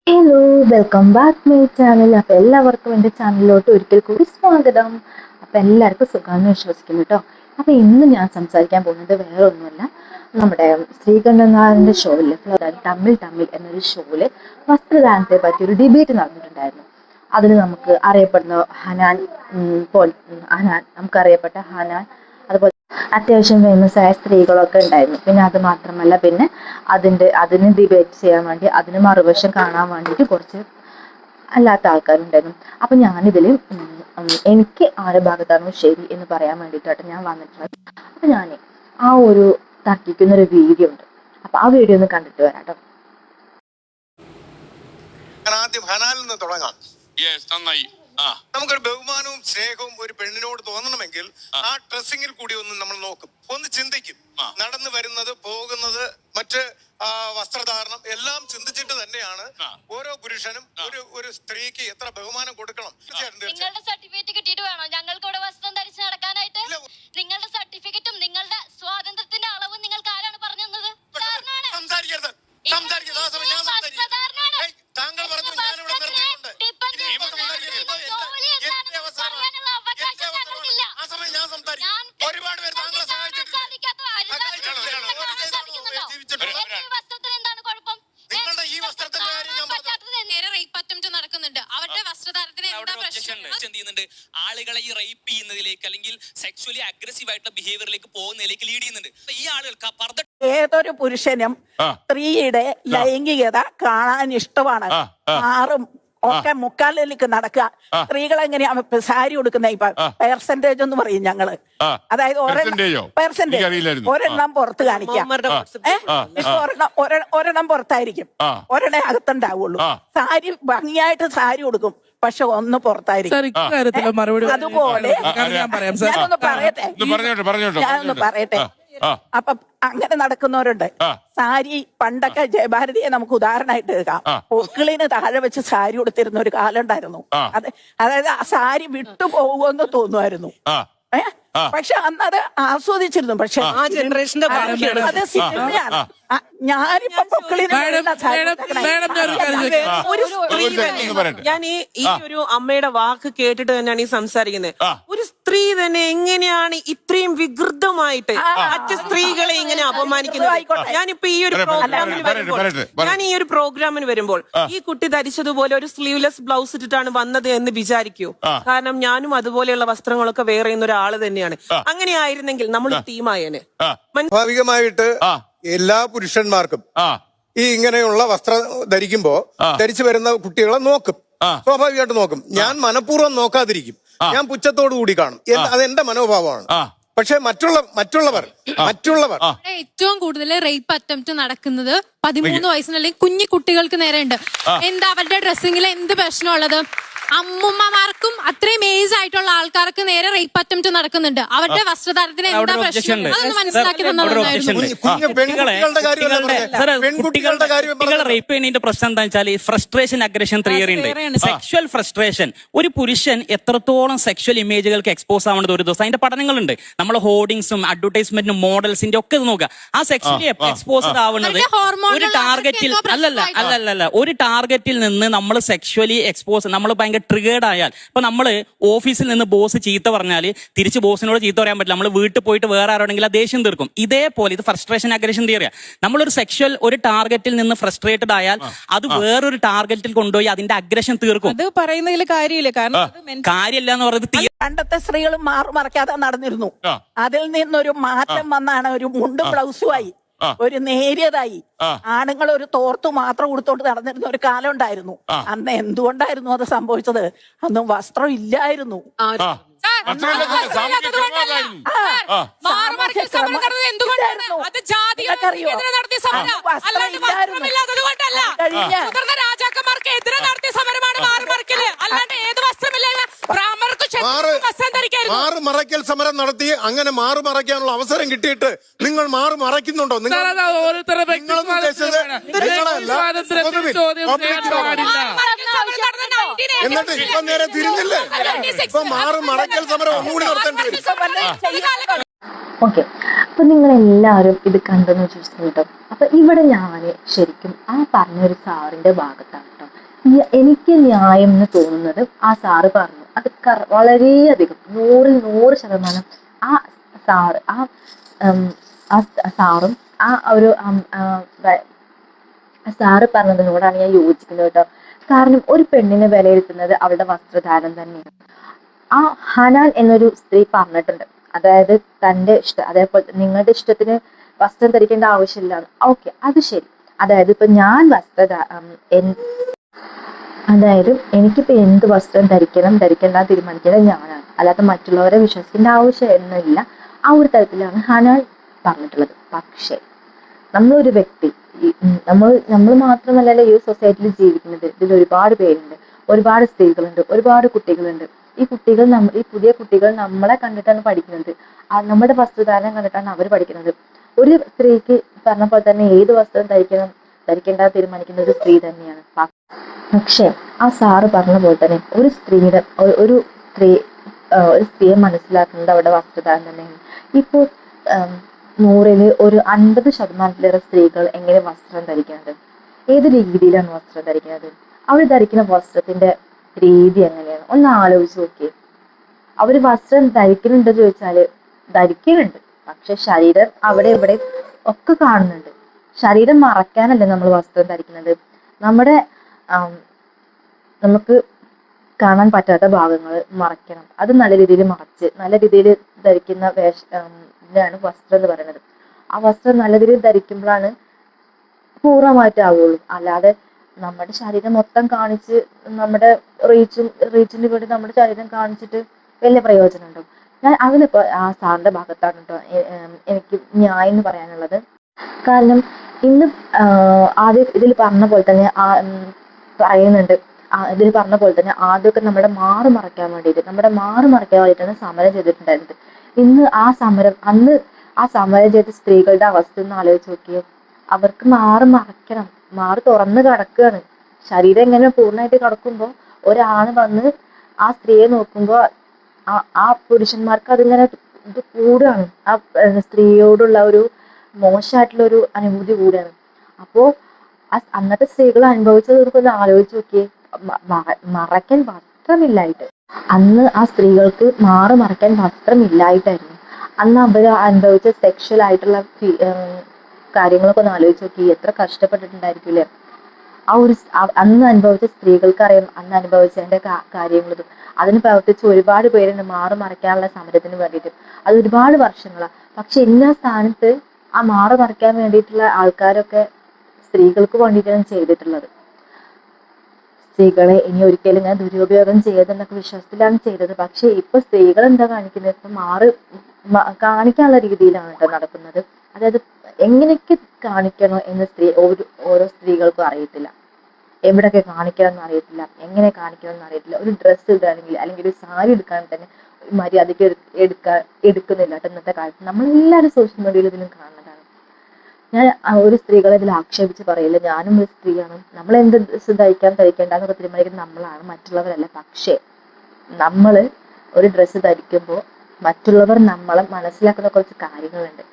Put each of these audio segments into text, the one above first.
Hello, welcome back my channel. അപ്പോൾ എല്ലാവർക്കും എൻ്റെ ചാനലിലോട്ട് ഒരിക്കൽ കൂടി സ്വാഗതം. അപ്പോൾ എല്ലാവർക്കും സുഖമാണെന്ന് വിശ്വസിക്കുന്നു കേട്ടോ. അപ്പോൾ ഇന്ന് ഞാൻ സംസാരിക്കാൻ പോകുന്നത് വേറെ ഒന്നുമല്ല, നമ്മുടെ ശ്രീകണ്ഠനാഥൻ്റെ ഷോയിൽ, അതായത് തമ്മിൽ തമ്മിൽ എന്നൊരു ഷോയിൽ വസ്ത്രദാനത്തെ പറ്റി ഒരു ഡിബേറ്റ് നടന്നിട്ടുണ്ടായിരുന്നു. അതിൽ നമുക്ക് അറിയപ്പെടുന്ന നമുക്കറിയപ്പെട്ട ഹനാൻ, അതുപോലെ അത്യാവശ്യം ഫേമസ് ആയ സ്ത്രീകളൊക്കെ ഉണ്ടായിരുന്നു. പിന്നെ അത് മാത്രമല്ല, പിന്നെ അതിന് ഡിബേറ്റ് ചെയ്യാൻ വേണ്ടി, അതിന് മറുവശം കാണാൻ വേണ്ടിയിട്ട് കുറച്ച് അല്ലാത്ത ആൾക്കാരുണ്ടായിരുന്നു. അപ്പം ഞാനിതിൽ എനിക്ക് ആരുടെ ഭാഗത്താണോ ശരി എന്ന് പറയാൻ വേണ്ടിയിട്ടാണ് ഞാൻ വന്നിട്ടുള്ളത്. അപ്പം ഞാൻ ആ ഒരു തർക്കിക്കുന്നൊരു വീഡിയോ ഉണ്ട്. അപ്പം ആ വീഡിയോ ഒന്ന് കണ്ടിട്ട് വരാം കേട്ടോ. ആദ്യം ഹനാലിൽ നിന്ന് തുടങ്ങാം. നമുക്കൊരു ബഹുമാനവും സ്നേഹവും ഒരു പെണ്ണിനോട് തോന്നണമെങ്കിൽ ആ ഡ്രസ്സിങ്ങിൽ കൂടി ഒന്ന് നമ്മൾ നോക്കും, ഒന്ന് ചിന്തിക്കും. നടന്നു വരുന്നത്, പോകുന്നത്, മറ്റ് വസ്ത്രധാരണം എല്ലാം ചിന്തിച്ചിട്ട് തന്നെയാണ് ഓരോ പുരുഷനും ഒരു സ്ത്രീക്ക് എത്ര ബഹുമാനം കൊടുക്കണം. നിങ്ങളുടെ സർട്ടിഫിക്കറ്റ് കിട്ടിയിട്ട് വേണോ ഞങ്ങൾക്ക് ഇവിടെ വസ്ത്രം ധരിച്ച് നടക്കാനായിട്ട്? നിങ്ങളുടെ സർട്ടിഫിക്കറ്റും നിങ്ങളുടെ സ്വാതന്ത്ര്യത്തിന്റെ അളവും നിങ്ങൾക്ക് ആരാണ് പറഞ്ഞു തന്നത്? സംസാരിക്കരുത്. താങ്കൾ പറഞ്ഞു ഞാനിവിടെ നിർത്തിയിട്ടുണ്ട്. ആ സമയം ഞാൻ സംസാരിക്കും. ഒരുപാട് പേര് താങ്കളെ സഹായിച്ചിട്ടുണ്ട്. നിങ്ങളുടെ ഈ വസ്ത്രത്തിന്റെ കാര്യം ഞാൻ നടക്കുന്നുണ്ട്. അവരുടെ വസ്ത്രധാരണത്തിന് ആളുകളെ ഈ റേപ്പ് ചെയ്യുന്നതിലേക്ക് അല്ലെങ്കിൽ സെക്ച്വലി അഗ്രസീവ് ആയിട്ടുള്ള ബിഹേവിയറിലേക്ക് പോകുന്നതിലേക്ക് ലീഡ് ചെയ്യുന്നുണ്ട്. ഈ ആളുകൾക്ക് ഏതൊരു പുരുഷനും സ്ത്രീയുടെ ലൈംഗികത കാണാൻ ഇഷ്ടമാണ്. ആറും ഒക്കെ മുക്കാലിലേക്ക് നടക്കുക. സ്ത്രീകൾ എങ്ങനെയാ സാരി കൊടുക്കുന്ന ഇപ്പൊ പെർസെന്റേജ് എന്ന് പറയും ഞങ്ങള്. അതായത് പെർസെന്റേജ് ഒരെണ്ണം പുറത്ത് കാണിക്കാം. ഒരെണ്ണം പുറത്തായിരിക്കും, ഒരെണ്ണം അകത്തുണ്ടാവുള്ളൂ. സാരി ഭംഗിയായിട്ട് സാരി കൊടുക്കും, പക്ഷെ ഒന്ന് പുറത്തായിരിക്കും. അതുപോലെ ഞാനൊന്ന് പറയട്ടെ. അപ്പൊ അങ്ങനെ നടക്കുന്നവരുണ്ട്. സാരി പണ്ടൊക്കെ ജയഭാരതിയെ നമുക്ക് ഉദാഹരണമായിട്ട് എടുക്കാം. പൊക്കിളിന് താഴെ വെച്ച് സാരി ഉടുത്തിരുന്ന ഒരു കാലം ഉണ്ടായിരുന്നു. അതായത് ആ സാരി വിട്ടുപോകുമെന്ന് തോന്നുമായിരുന്നു. പക്ഷെ അന്ന് അത് ആസ്വദിച്ചിരുന്നു. പക്ഷെ ആ ജനറേഷന്റെ അത് സിനിമയാണ്. ഞാനിപ്പോ ഞാൻ ഈ ഒരു അമ്മയുടെ വാക്ക് കേട്ടിട്ട് തന്നെയാണ് ഈ സംസാരിക്കുന്നത്. ഒരു സ്ത്രീ തന്നെ എങ്ങനെയാണ് ഇത്രയും വികൃതമായിട്ട് മറ്റ് സ്ത്രീകളെ ഇങ്ങനെ അപമാനിക്കുന്നത്? ഞാനിപ്പോ ഈ ഒരു പ്രോഗ്രാമിന് വരുമ്പോൾ ഈ കുട്ടി ധരിച്ചതുപോലെ ഒരു സ്ലീവ്ലെസ് ബ്ലൗസ് ഇട്ടിട്ടാണ് വന്നത് എന്ന് വിചാരിക്കൂ. കാരണം ഞാനും അതുപോലെയുള്ള വസ്ത്രങ്ങളൊക്കെ വേറെ ഒരാള് തന്നെയാണ്. അങ്ങനെയായിരുന്നെങ്കിൽ നമ്മൾ ടീമായേനെ. സ്വാഭാവികമായിട്ട് എല്ലാ പുരുഷന്മാർക്കും ഈ ഇങ്ങനെയുള്ള വസ്ത്രം ധരിച്ചു വരുന്ന കുട്ടികളെ നോക്കും, സ്വാഭാവികമായിട്ട് നോക്കും. ഞാൻ മനഃപൂർവ്വം നോക്കാതിരിക്കും, ഞാൻ പുച്ഛത്തോടു കൂടി കാണും. അത് എന്റെ മനോഭാവമാണ്. പക്ഷെ മറ്റുള്ളവർ ഏറ്റവും കൂടുതൽ റേപ്പ് അറ്റംപ്റ്റ് നടക്കുന്നത് 13 വയസ്സിന് അല്ലെങ്കിൽ കുഞ്ഞു കുട്ടികൾക്ക് നേരെ ഉണ്ട്. എന്താ അവരുടെ ഡ്രസ്സിങ്ങിൽ എന്ത് പ്രശ്നമുള്ളത്? അമ്മുമ്മമാർക്കും അത്രയും ഏജ് ആയിട്ടുള്ള ആൾക്കാർക്ക് നേരെ റേപ്പ് അറ്റംപ്റ്റ് നടക്കുന്നുണ്ട്. അവരുടെ വസ്ത്രധാരണത്തിന് എന്താ പ്രശ്നം? അതൊന്ന് മനസ്സിലാക്കി റേപ്പ് ചെയ്യുന്നതിന്റെ പ്രശ്നം എന്താ വെച്ചാൽ ഫ്രസ്ട്രേഷൻ അഗ്രഷൻ തിയറി ഉണ്ട്. സെക്ഷൽ ഫ്രസ്ട്രേഷൻ, ഒരു പുരുഷൻ എത്രത്തോളം സെക്ഷൽ ഇമേജുകൾക്ക് എക്സ്പോസ് ആവുന്നത് ഒരു ദിവസം അതിന്റെ പഠനങ്ങളുണ്ട്. നമ്മൾ ഹോർഡിങ്സും അഡ്വർടൈസ്മെന്റും മോഡൽസിന്റെ ഒക്കെ നോക്കുക. ആ സെക്ഷലി എക്സ്പോസ്ഡ് ആവുന്നത് ഒരു ടാർഗറ്റിൽ അല്ലല്ല ഒരു ടാർഗറ്റിൽ നിന്ന് നമ്മൾ സെക്ഷലി എക്സ്പോസ്, നമ്മൾ ഭയങ്കര ട്രിഗേർഡ് ആയാൽ, ഇപ്പൊ നമ്മള് ഓഫീസിൽ നിന്ന് ബോസ് ചീത്ത പറഞ്ഞാൽ തിരിച്ച് ബോസിനോട് ചീത്ത പറയാൻ പറ്റില്ല. നമ്മൾ വീട്ടിൽ പോയിട്ട് വേറെ ആരോടെങ്കിലും ദേഷ്യം തീർക്കും. ഇതേപോലെ ഇത് ഫ്രസ്ട്രേഷൻ അഗ്രഷൻ തിയറിയാ. നമ്മളൊരു സെക്ഷൽ ഒരു ടാർഗറ്റിൽ നിന്ന് ഫ്രസ്ട്രേറ്റഡ് ആയാൽ അത് വേറൊരു ടാർഗറ്റിൽ കൊണ്ടുപോയി അതിന്റെ അഗ്രഷൻ തീർക്കും. അത് പറയുന്നതിൽ കാര്യമില്ല. കാരണം കാര്യമില്ല എന്ന് പറയുന്നത് പണ്ടത്തെ സ്ത്രീകൾ മാറുമറക്കാതെ നടന്നിരുന്നു. അതിൽ നിന്നൊരു മാറ്റം വന്നാണ് ഒരു മുണ്ട് ബ്ലൗസുമായി ഒരു നേരിയതായി. ആണുങ്ങൾ ഒരു തോർത്തു മാത്രം ഉടുത്തോട്ട് നടന്നിരുന്ന ഒരു കാലം ഉണ്ടായിരുന്നു. അന്ന് എന്തുകൊണ്ടായിരുന്നു അത് സംഭവിച്ചത്? അന്ന് വസ്ത്രം ഇല്ലായിരുന്നു. രാജാക്കന്മാർക്ക് എതിരെ നടത്തിയ സമരമാണ് മാറുമറക്കല്, അല്ലാണ്ട് ഏത് വസ്ത്രമില്ല. മാറുമറയ്ക്കൽ സമരം നടത്തി അങ്ങനെ മാറുമറയ്ക്കാനുള്ള അവസരം കിട്ടിയിട്ട് നിങ്ങൾ മാറുമറയ്ക്കുന്നുണ്ടോ? എന്നിട്ട് ഇപ്പൊ നേരെ തിരിഞ്ഞില്ലേ? ഇപ്പൊ മാറുമറയ്ക്കൽ സമരം ഒന്നുകൂടി നടത്തേണ്ടി വരും. ഓക്കെ, അപ്പൊ നിങ്ങൾ എല്ലാവരും ഇത് കണ്ടെന്ന് വിശ്വസിക്കുന്നു കേട്ടോ. അപ്പൊ ഇവിടെ ഞാൻ ശരിക്കും ആ പറഞ്ഞൊരു സാറിന്റെ ഭാഗത്താണ് കേട്ടോ. എനിക്ക് ന്യായം എന്ന് തോന്നുന്നത് ആ സാറ് പറഞ്ഞു അത് വളരെയധികം 100% ആ സാറ് ആ സാറും ആ ഒരു സാറ് പറഞ്ഞതിനോടാണ് ഞാൻ യോജിക്കുന്നത് കേട്ടോ. കാരണം ഒരു പെണ്ണിനെ വിലയിരുത്തുന്നത് അവളുടെ വസ്ത്രധാരണം തന്നെയാണ്. ആ ഹനാൻ എന്നൊരു സ്ത്രീ പറഞ്ഞിട്ടുണ്ട്, അതായത് തന്റെ അതേപോലെ നിങ്ങളുടെ ഇഷ്ടത്തിന് വസ്ത്രം ധരിക്കേണ്ട ആവശ്യമില്ല. ഓക്കെ, അത് ശരി. അതായത് ഇപ്പൊ ഞാൻ അതായത് എനിക്കിപ്പോ എന്ത് വസ്ത്രം ധരിക്കണം ധരിക്കേണ്ട തീരുമാനിക്കുന്നത് ഞാനാണ്, അല്ലാതെ മറ്റുള്ളവരെ വിശ്വസിക്കേണ്ട ആവശ്യമൊന്നുമില്ല. ആ ഒരു തരത്തിലാണ് ഹനാൻ പറഞ്ഞിട്ടുള്ളത്. പക്ഷേ നമ്മളൊരു വ്യക്തി, നമ്മൾ മാത്രമല്ലല്ലോ ഈ സൊസൈറ്റിയിൽ ജീവിക്കുന്നത്. ഇതിൽ ഒരുപാട് പേരുണ്ട്, ഒരുപാട് സ്ത്രീകളുണ്ട്, ഒരുപാട് കുട്ടികളുണ്ട്. ഈ പുതിയ കുട്ടികൾ നമ്മളെ കണ്ടിട്ടാണ് പഠിക്കുന്നത്. നമ്മുടെ വസ്ത്രധാരണം കണ്ടിട്ടാണ് അവർ പഠിക്കുന്നത്. ഒരു സ്ത്രീക്ക് പറഞ്ഞ പോലെ തന്നെ ഏത് വസ്ത്രം ധരിക്കേണ്ട തീരുമാനിക്കുന്ന ഒരു സ്ത്രീ തന്നെയാണ്. പക്ഷെ ആ സാറ് പറഞ്ഞ പോലെ തന്നെ ഒരു സ്ത്രീയെ മനസ്സിലാക്കുന്നത് അവരുടെ വസ്ത്രധാരണം തന്നെയാണ്. ഇപ്പോൾ 100-ൽ ഒരു 50% സ്ത്രീകൾ എങ്ങനെ വസ്ത്രം ധരിക്കുന്നത്, ഏത് രീതിയിലാണ് വസ്ത്രം ധരിക്കുന്നത്, അവർ ധരിക്കുന്ന വസ്ത്രത്തിന്റെ രീതി എങ്ങനെയാണ് ഒന്ന് ആലോചിച്ച് നോക്കിയേ. അവര് വസ്ത്രം ധരിക്കുന്നുണ്ടെന്ന് ചോദിച്ചാല് ധരിക്കുന്നുണ്ട്, പക്ഷെ ശരീരം അവിടെ ഇവിടെ ഒക്കെ കാണുന്നുണ്ട്. ശരീരം മറയ്ക്കാനല്ലേ നമ്മൾ വസ്ത്രം ധരിക്കുന്നത്. നമ്മുടെ നമുക്ക് കാണാൻ പറ്റാത്ത ഭാഗങ്ങൾ മറയ്ക്കണം. അത് നല്ല രീതിയിൽ മറച്ച് നല്ല രീതിയിൽ ധരിക്കുന്ന ഇതാണ് വസ്ത്രം എന്ന് പറയുന്നത്. ആ വസ്ത്രം നല്ല രീതിയിൽ ധരിക്കുമ്പോഴാണ് പൂർണ്ണമായിട്ടാവുള്ളൂ. അല്ലാതെ നമ്മുടെ ശരീരം മൊത്തം കാണിച്ച് നമ്മുടെ റീച്ചിന് വേണ്ടി നമ്മുടെ ശരീരം കാണിച്ചിട്ട് വലിയ പ്രയോജനമുണ്ടോ? ഞാൻ അതിനിപ്പോ ആ സാറിന്റെ ഭാഗത്താണ് കേട്ടോ എനിക്ക് ന്യായം എന്ന് പറയാനുള്ളത്. കാരണം ഇന്ന് ആദ്യം ഇതിൽ പറഞ്ഞ പോലെ തന്നെ പറയുന്നുണ്ട്, ഇതിൽ പറഞ്ഞ പോലെ തന്നെ ആദ്യമൊക്കെ നമ്മുടെ മാറ് മറയ്ക്കാൻ വേണ്ടിയിട്ടാണ് സമരം ചെയ്തിട്ടുണ്ടായിരുന്നത്. ഇന്ന് അന്ന് ആ സമരം ചെയ്ത സ്ത്രീകളുടെ അവസ്ഥ ഒന്ന് ആലോചിച്ച് നോക്കിയേ. അവർക്ക് മറയ്ക്കണം, തുറന്ന് കിടക്കുകയാണ്. ശരീരം എങ്ങനെ പൂർണ്ണമായിട്ട് കിടക്കുമ്പോൾ ഒരാണ് വന്ന് ആ സ്ത്രീയെ നോക്കുമ്പോൾ ആ പുരുഷന്മാർക്ക് അതിങ്ങനെ ഇത് കൂടുകയാണ്. ആ സ്ത്രീയോടുള്ള ഒരു മോശമായിട്ടുള്ള ഒരു അനുഭൂതി കൂടുകയാണ്. അപ്പോ അന്നത്തെ സ്ത്രീകൾ അനുഭവിച്ചത് ഒന്ന് ആലോചിച്ച് നോക്കിയേ. മറയ്ക്കാൻ വസ്ത്രമില്ലായിട്ട്, അന്ന് ആ സ്ത്രീകൾക്ക് മറയ്ക്കാൻ വസ്ത്രമില്ലായിട്ടായിരുന്നു. അന്ന് അവർ അനുഭവിച്ച സെക്ഷൽ ആയിട്ടുള്ള കാര്യങ്ങളൊക്കെ ഒന്ന് ആലോചിച്ച് നോക്കി. എത്ര കഷ്ടപ്പെട്ടിട്ടുണ്ടായിരിക്കില്ലേ അന്ന് അനുഭവിച്ച സ്ത്രീകൾക്ക് അറിയാം അന്ന് അനുഭവിച്ചതിന്റെ കാര്യങ്ങളും. അതിന് പ്രവർത്തിച്ച് ഒരുപാട് പേരുണ്ട് മറയ്ക്കാനുള്ള സമരത്തിന് വേണ്ടിയിട്ട്. അത് ഒരുപാട് വർഷങ്ങളാണ്. പക്ഷെ ഇന്ന സ്ഥാനത്ത് ആ മറയ്ക്കാൻ വേണ്ടിയിട്ടുള്ള ആൾക്കാരൊക്കെ സ്ത്രീകൾക്ക് വേണ്ടിയിട്ടാണ് ചെയ്തിട്ടുള്ളത്. സ്ത്രീകളെ ഇനി ഒരിക്കലും ഞാൻ ദുരുപയോഗം ചെയ്തെന്നൊക്കെ വിശ്വാസത്തിലാണ് ചെയ്തത്. പക്ഷെ ഇപ്പൊ സ്ത്രീകൾ എന്താ കാണിക്കുന്നത്, ഇപ്പൊ കാണിക്കാനുള്ള രീതിയിലാണ് കേട്ടോ നടക്കുന്നത്. അതായത് എങ്ങനെയൊക്കെ കാണിക്കണോ എന്ന് ഓരോ സ്ത്രീകൾക്കും അറിയത്തില്ല. എവിടൊക്കെ കാണിക്കണം എന്ന് അറിയത്തില്ല, എങ്ങനെ കാണിക്കണം എന്ന് അറിയത്തില്ല. ഒരു ഡ്രസ്സ് ഇടുകയാണെങ്കിൽ അല്ലെങ്കിൽ ഒരു സാരി എടുക്കുകയാണെങ്കിൽ തന്നെ മര്യാദയ്ക്ക് എടുക്കുന്നില്ല കേട്ടോ ഇന്നത്തെ കാലത്ത്. നമ്മളെല്ലാവരും സോഷ്യൽ മീഡിയയിൽ ഇതിലും കാണുന്നതാണ്. ഞാൻ ഒരു സ്ത്രീകളെ ഇതിൽ ആക്ഷേപിച്ച് പറയില്ല. ഞാനും ഒരു സ്ത്രീയാണ്. നമ്മൾ എന്ത് ഡ്രസ്സ് ധരിക്കേണ്ടെന്നൊക്കെ തീരുമാനിക്കുന്നത് നമ്മളാണ്, മറ്റുള്ളവരല്ല. പക്ഷേ നമ്മള് ഒരു ഡ്രസ്സ് ധരിക്കുമ്പോൾ മറ്റുള്ളവർ നമ്മളെ മനസ്സിലാക്കുന്ന കുറച്ച് കാര്യങ്ങളുണ്ട്.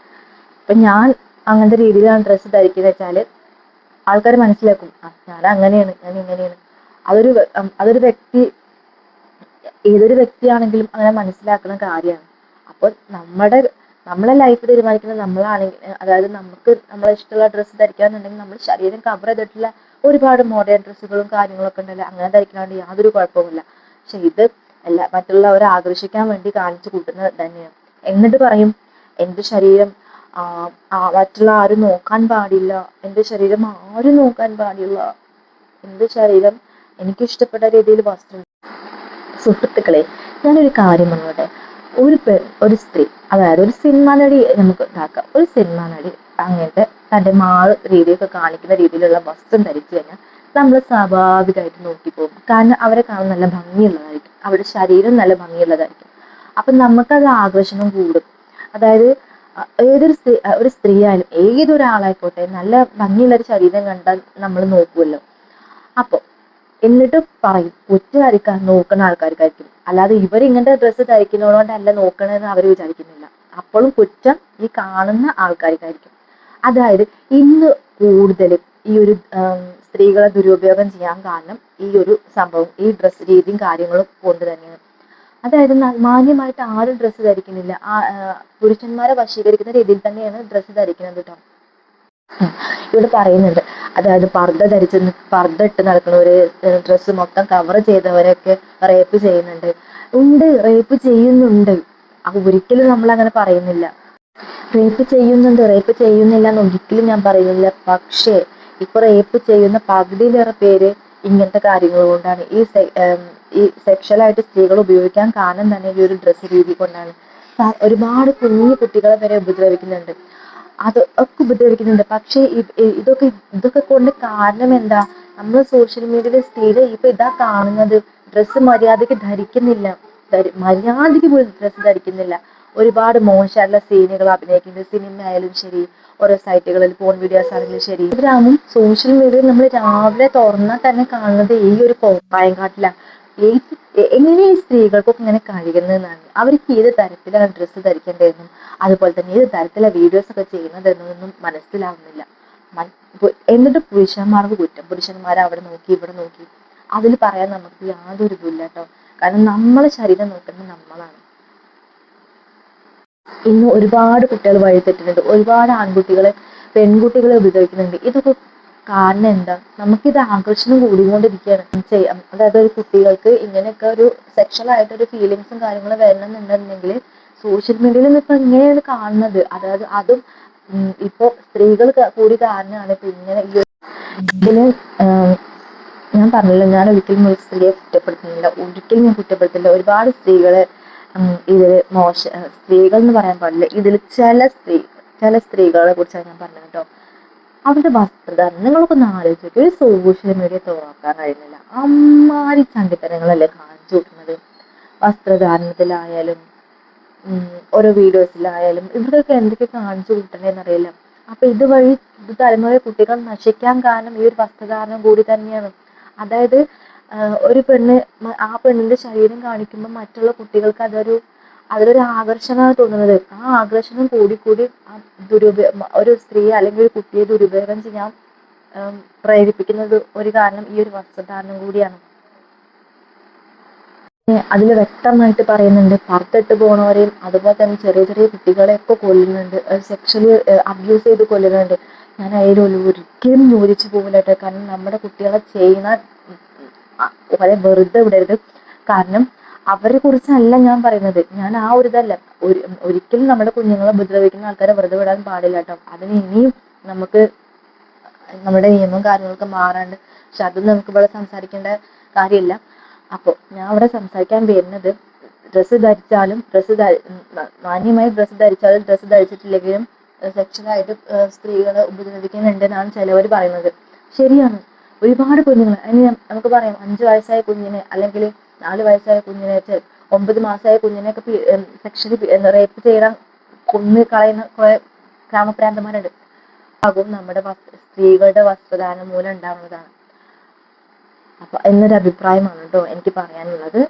ഇപ്പൊ ഞാൻ അങ്ങനത്തെ രീതിയിലാണ് ഡ്രസ്സ് ധരിക്കുന്നത് വെച്ചാല് ആൾക്കാർ മനസ്സിലാക്കും, ഞാൻ അങ്ങനെയാണ്, ഞാൻ ഇങ്ങനെയാണ്. അതൊരു ഏതൊരു വ്യക്തിയാണെങ്കിലും അങ്ങനെ മനസ്സിലാക്കുന്ന കാര്യമാണ്. അപ്പോൾ നമ്മളെ ലൈഫ് തീരുമാനിക്കുന്നത് നമ്മളാണെങ്കിൽ, അതായത് നമുക്ക് നമ്മളെ ഇഷ്ടമുള്ള ഡ്രസ്സ് ധരിക്കാന്നുണ്ടെങ്കിൽ നമ്മൾ ശരീരം കവർ ചെയ്തിട്ടുള്ള ഒരുപാട് മോഡേൺ ഡ്രസ്സുകളും കാര്യങ്ങളൊക്കെ ഉണ്ടല്ലോ, അങ്ങനെ ധരിക്കാണ്ട് യാതൊരു കുഴപ്പമില്ല. പക്ഷെ ഇത് മറ്റുള്ളവരെ ആകർഷിക്കാൻ വേണ്ടി കാണിച്ചു കൂട്ടുന്നത് തന്നെയാണ്. എന്നിട്ട് പറയും എന്റെ ശരീരം മറ്റുള്ള ആരും നോക്കാൻ പാടില്ല, എന്റെ ശരീരം ആരും നോക്കാൻ പാടില്ല, എന്റെ ശരീരം എനിക്ക് ഇഷ്ടപ്പെട്ട രീതിയിൽ വസ്ത്രം. സുഹൃത്തുക്കളെ, ഞാനൊരു കാര്യം പറഞ്ഞോട്ടെ. ഒരു സ്ത്രീ, അതായത് ഒരു സിനിമാ നടി നമുക്ക് ഇതാക്കാം. ഒരു സിനിമാ നടി അങ്ങനത്തെ തന്റെ രീതിയൊക്കെ കാണിക്കുന്ന രീതിയിലുള്ള വസ്ത്രം ധരിച്ചു കഴിഞ്ഞാൽ നമ്മൾ സ്വാഭാവികമായിട്ട് നോക്കിപ്പോകും. കാരണം അവരെ കാണാൻ നല്ല ഭംഗിയുള്ളതായിരിക്കും, അവരുടെ ശരീരം നല്ല ഭംഗിയുള്ളതായിരിക്കും. അപ്പൊ നമുക്കത് ആകർഷണം കൂടും. അതായത് ഒരു സ്ത്രീ ആയാലും ഏതൊരാളായിക്കോട്ടെ നല്ല ഭംഗിയുള്ള ഒരു ശരീരം കണ്ടാൽ നമ്മൾ നോക്കുമല്ലോ. അപ്പൊ എന്നിട്ട് പറയും കുറ്റം നോക്കുന്ന ആൾക്കാർക്കായിരിക്കും, അല്ലാതെ ഇവരിങ്ങനത്തെ ഡ്രസ്സ് ധരിക്കുന്നതുകൊണ്ടല്ല നോക്കണമെന്ന് അവർ വിചാരിക്കുന്നില്ല. അപ്പോഴും കുറ്റം ഈ കാണുന്ന ആൾക്കാർക്കായിരിക്കും. അതായത് ഇന്ന് കൂടുതലും ഈ ഒരു സ്ത്രീകളെ ദുരുപയോഗം ചെയ്യാൻ കാരണം ഈ ഒരു സംഭവം, ഈ ഡ്രസ് രീതിയും കാര്യങ്ങളും കൊണ്ട് തന്നെയാണ്. അതായത് മാന്യമായിട്ട് ആരും ഡ്രസ്സ് ധരിക്കുന്നില്ല. പുരുഷന്മാരെ വശീകരിക്കുന്ന രീതിയിൽ തന്നെയാണ് ഡ്രസ്സ് ധരിക്കുന്നത് കേട്ടോ. ഇവിടെ പറയുന്നുണ്ട്, അതായത് പർദ്ദ ഇട്ട് നടക്കുന്നവര്, ഡ്രസ്സ് മൊത്തം കവർ ചെയ്തവരൊക്കെ റേപ്പ് ചെയ്യുന്നുണ്ട്. ഉണ്ട്, റേപ്പ് ചെയ്യുന്നുണ്ട്. അപ്പൊ ഒരിക്കലും നമ്മൾ അങ്ങനെ പറയുന്നില്ല. റേപ്പ് ചെയ്യുന്നില്ല എന്ന് ഒരിക്കലും ഞാൻ പറയുന്നില്ല. പക്ഷേ ഇപ്പൊ റേപ്പ് ചെയ്യുന്ന പകുതിയിലേറെ പേര് ഇങ്ങനത്തെ കാര്യങ്ങൾ കൊണ്ടാണ്. ഈ സെക്ഷലായിട്ട് സ്ത്രീകൾ ഉപയോഗിക്കാൻ കാരണം തന്നെ ഈ ഒരു ഡ്രസ്സ് രീതി കൊണ്ടാണ്. ഒരുപാട് കുഞ്ഞു കുട്ടികളെ വരെ ഉപദ്രവിക്കുന്നുണ്ട്. പക്ഷെ ഇതൊക്കെ കൊണ്ട് കാരണം എന്താ? നമ്മൾ സോഷ്യൽ മീഡിയയിൽ സ്ത്രീകൾ ഇപ്പൊ ഇതാ കാണുന്നത്, ഡ്രസ്സ് മര്യാദക്ക് ധരിക്കുന്നില്ല, മര്യാദക്ക് പോലും ഡ്രസ്സ് ധരിക്കുന്നില്ല. ഒരുപാട് മോശമായിട്ടുള്ള സീനുകൾ അഭിനയിക്കുന്നത്, സിനിമ ആയാലും ശരി, ഓരോ സൈറ്റുകളിൽ ഫോൺ വീഡിയോസ് ആണെങ്കിലും ശരി. ഇവരാകും സോഷ്യൽ മീഡിയയിൽ നമ്മൾ രാവിലെ തുറന്നാൽ തന്നെ കാണുന്നത് ഈ ഒരു കോപ്പായം കാട്ടിലാണ്. എങ്ങനെ ഈ സ്ത്രീകൾക്കൊക്കെ ഇങ്ങനെ കഴിയുന്നതെന്നാണ്. അവർക്ക് ഏത് തരത്തിലാണ് ഡ്രസ്സ് ധരിക്കേണ്ടതെന്നും അതുപോലെ തന്നെ ഏത് തരത്തിലുള്ള വീഡിയോസ് ഒക്കെ ചെയ്യുന്നതെന്നൊന്നും മനസ്സിലാവുന്നില്ല. എന്നിട്ട് പുരുഷന്മാർക്ക് കുറ്റം, പുരുഷന്മാരെ അവിടെ നോക്കി ഇവിടെ നോക്കി. അതിൽ പറയാൻ നമുക്ക് യാതൊരു ഇതുമില്ല കേട്ടോ. കാരണം നമ്മളെ ശരീരം നോക്കുന്നത് നമ്മളാണ്. ഇന്ന് ഒരുപാട് കുട്ടികൾ വഴിതെറ്റുന്നുണ്ട്, ഒരുപാട് പെൺകുട്ടികളെ ഉപദ്രവിക്കുന്നുണ്ട്. ഇതൊക്കെ കാരണം എന്താ? നമുക്കിത് ആകർഷണം കൂടിക്കൊണ്ടിരിക്കുകയാണ്. അതായത് ഒരു കുട്ടികൾക്ക് ഇങ്ങനെയൊക്കെ ഒരു സെക്ഷൽ ആയിട്ടൊരു ഫീലിങ്സും കാര്യങ്ങളും വരണമെന്നുണ്ടെങ്കിൽ സോഷ്യൽ മീഡിയയിൽ ഇപ്പൊ ഇങ്ങനെയാണ് കാണുന്നത്. അതായത് അതും ഇപ്പൊ സ്ത്രീകൾ കൂടി കാരണമാണ് ഇപ്പൊ ഇങ്ങനെ ഇതിന് ഞാൻ പറഞ്ഞില്ല, ഞാൻ ഒരിക്കലും ഒരു സ്ത്രീയെ കുറ്റപ്പെടുത്തുന്നില്ല, ഒരിക്കലും ഞാൻ കുറ്റപ്പെടുത്തില്ല. ഒരുപാട് സ്ത്രീകളെ ഇതില് സ്ത്രീകൾ എന്ന് പറയാൻ പാടില്ല, ഇതിൽ ചില സ്ത്രീകളെ കുറിച്ചാണ് ഞാൻ പറഞ്ഞത് കേട്ടോ. അവരുടെ വസ്ത്രധാരണം നിങ്ങളൊക്കെ ഒന്ന് ആലോചിച്ചു. ഒരു സോഷ്യൽ മീഡിയ തുറക്കാൻ കഴിയുന്നില്ല, അമ്മാരി ചണ്ടിത്തരങ്ങളല്ലേ കാണിച്ചു കൂട്ടുന്നത്. വസ്ത്രധാരണത്തിലായാലും ഓരോ വീഡിയോസിലായാലും ഇവരൊക്കെ എന്തൊക്കെ കാണിച്ചു കൂട്ടണേന്നറിയില്ല. അപ്പൊ ഇത് തലമുറ കുട്ടികൾ നശിക്കാൻ കാരണം ഈ ഒരു വസ്ത്രധാരണം കൂടി തന്നെയാണ്. അതായത് ഒരു ആ പെണ്ണിന്റെ ശരീരം കാണിക്കുമ്പോൾ മറ്റുള്ള കുട്ടികൾക്ക് അതിലൊരു ആകർഷണമാണ് തോന്നുന്നത്. ആ ആകർഷണം കൂടി ഒരു സ്ത്രീ അല്ലെങ്കിൽ ഒരു കുട്ടിയെ ദുരുപയോഗം ചെയ്യാൻ പ്രേരിപ്പിക്കുന്നത് ഒരു കാരണം ഈ ഒരു വസ്ത്രധാരണം കൂടിയാണ്. അതിൽ വ്യക്തമായിട്ട് പറയുന്നുണ്ട്, പുറത്തിട്ട് പോണവരെയും അതുപോലെ തന്നെ ചെറിയ ചെറിയ കുട്ടികളെയൊക്കെ കൊല്ലുന്നുണ്ട്, സെക്ഷലി അബ്യൂസ് ചെയ്ത് കൊല്ലുന്നുണ്ട്. ഞാൻ ഒരിക്കലും യോജിച്ചു പോകില്ല കേട്ടോ. കാരണം നമ്മുടെ കുട്ടികളെ ചെയ്യുന്ന വളരെ വെറുതെ വിടരുത്. കാരണം അവരെ കുറിച്ചല്ല ഞാൻ പറയുന്നത്. ഞാൻ ആ ഒരു ഇതല്ല, ഒരിക്കലും നമ്മുടെ കുഞ്ഞുങ്ങളെ ഉപദ്രവിക്കുന്ന ആൾക്കാരെ വെറുതെ വിടാൻ പാടില്ല കേട്ടോ. അതിന് ഇനിയും നമുക്ക് നമ്മുടെ നിയമവും കാര്യങ്ങളൊക്കെ മാറാണ്ട്. പക്ഷെ അതൊന്നും നമുക്ക് ഇവിടെ സംസാരിക്കേണ്ട കാര്യമില്ല. അപ്പൊ ഞാൻ അവിടെ സംസാരിക്കാൻ വരുന്നത്, മാന്യമായി ഡ്രസ്സ് ധരിച്ചാലും ഡ്രസ്സ് ധരിച്ചിട്ടില്ലെങ്കിലും സെക്ഷലായിട്ട് സ്ത്രീകളെ ഉപദ്രവിക്കുന്നുണ്ടെന്നാണ് ചിലവർ പറയുന്നത്. ശരിയാണ്, ഒരുപാട് കുഞ്ഞുങ്ങൾ, അതിന് നമുക്ക് പറയാം 5 വയസ്സായ കുഞ്ഞിനെ അല്ലെങ്കിൽ 4 വയസ്സായ കുഞ്ഞിനെ, 9 മാസമായ കുഞ്ഞിനെയൊക്കെ സെക്ഷലി റേപ്പ് ചെയ്യണം, കൊന്നു കളയുന്ന കുറെ ഗ്രാമപ്രാന്തന്മാരുണ്ട്. അതും നമ്മുടെ സ്ത്രീകളുടെ വസ്ത്രധാരണം മൂലം ഉണ്ടാവുന്നതാണ്. അപ്പൊ എന്നൊരു അഭിപ്രായമാണ് കേട്ടോ എനിക്ക് പറയാനുള്ളത്.